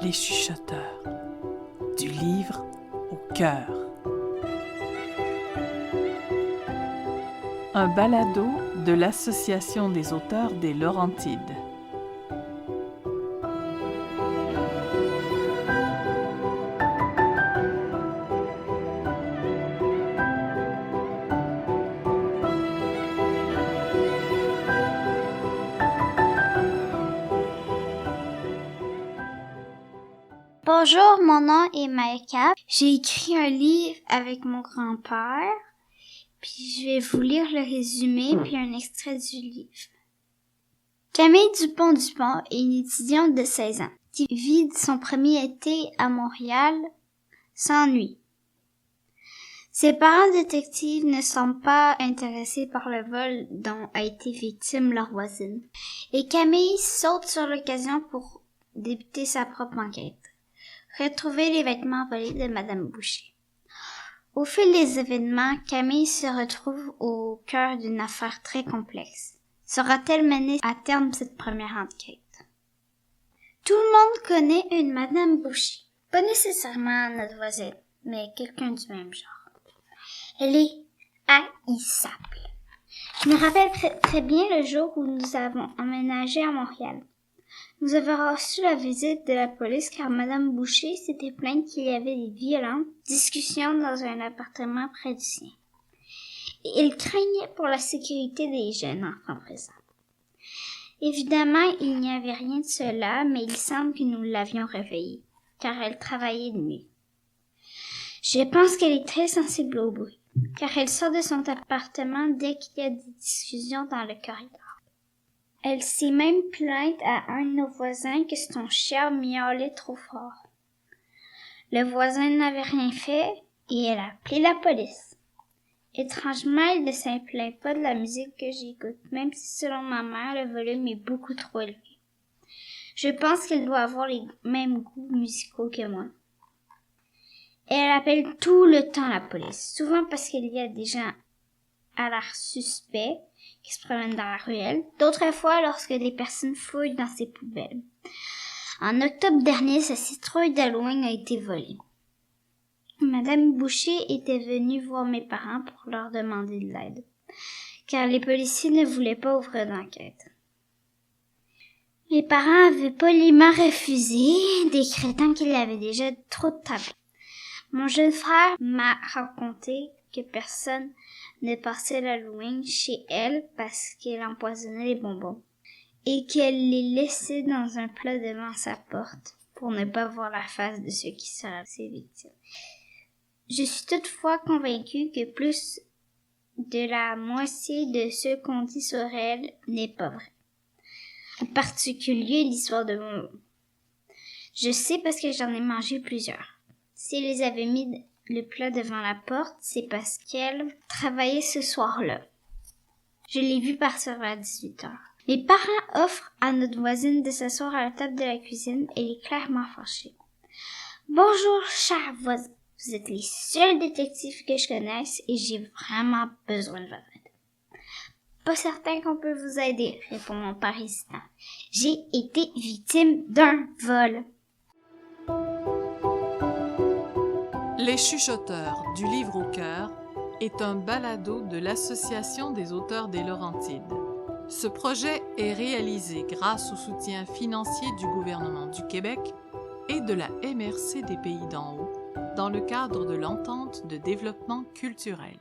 Les chuchoteurs, du livre au cœur. Un balado de l'Association des auteurs des Laurentides. Bonjour, mon nom est Maïka. J'ai écrit un livre avec mon grand-père, puis je vais vous lire le résumé puis un extrait du livre. Camille Dupont-Dupont est une étudiante de 16 ans qui vit son premier été à Montréal sans nuit. Ses parents détectives ne sont pas intéressés par le vol dont a été victime leur voisine, et Camille saute sur l'occasion pour débuter sa propre enquête. Retrouver les vêtements volés de Madame Boucher. Au fil des événements, Camille se retrouve au cœur d'une affaire très complexe. Sera-t-elle menée à terme cette première enquête? Tout le monde connaît une Madame Boucher. Pas nécessairement notre voisine, mais quelqu'un du même genre. Elle est haïssable. Je me rappelle très bien le jour où nous avons emménagé à Montréal. Nous avons reçu la visite de la police car Madame Boucher s'était plainte qu'il y avait des violentes discussions dans un appartement près du sien. Et elle craignait pour la sécurité des jeunes enfants présents. Évidemment, il n'y avait rien de cela, mais il semble que nous l'avions réveillée, car elle travaillait de nuit. Je pense qu'elle est très sensible au bruit, car elle sort de son appartement dès qu'il y a des discussions dans le corridor. Elle s'est même plainte à un de nos voisins que son chien miaulait trop fort. Le voisin n'avait rien fait et elle a appelé la police. Étrangement, elle ne se plaint pas de la musique que j'écoute, même si selon ma mère, le volume est beaucoup trop élevé. Je pense qu'elle doit avoir les mêmes goûts musicaux que moi. Elle appelle tout le temps la police, souvent parce qu'il y a des gens à l'air suspect qui se promènent dans la ruelle, d'autres fois lorsque des personnes fouillent dans ses poubelles. En octobre dernier, sa citrouille d'Halloween a été volée. Madame Boucher était venue voir mes parents pour leur demander de l'aide, car les policiers ne voulaient pas ouvrir d'enquête. Mes parents avaient poliment refusé, décrétant qu'il y avait déjà trop de tableaux. Mon jeune frère m'a raconté que personne ne passait l'Halloween chez elle parce qu'elle empoisonnait les bonbons et qu'elle les laissait dans un plat devant sa porte pour ne pas voir la face de ceux qui seraient ses victimes. Je suis toutefois convaincue que plus de la moitié de ce qu'on dit sur elle n'est pas vrai. En particulier l'histoire de bonbons. Je sais parce que j'en ai mangé plusieurs. Si elle les avait mis le plat devant la porte, c'est parce qu'elle travaillait ce soir-là. Je l'ai vue partir vers 18h. Mes parents offrent à notre voisine de s'asseoir à la table de la cuisine. Elle est clairement fâchée. Bonjour, cher voisin. Vous êtes les seuls détectives que je connaisse et j'ai vraiment besoin de votre aide. Pas certain qu'on peut vous aider, répond mon père hésitant. J'ai été victime d'un vol. Les chuchoteurs, du livre au cœur est un balado de l'Association des auteurs des Laurentides. Ce projet est réalisé grâce au soutien financier du gouvernement du Québec et de la MRC des Pays d'en haut dans le cadre de l'entente de développement culturel.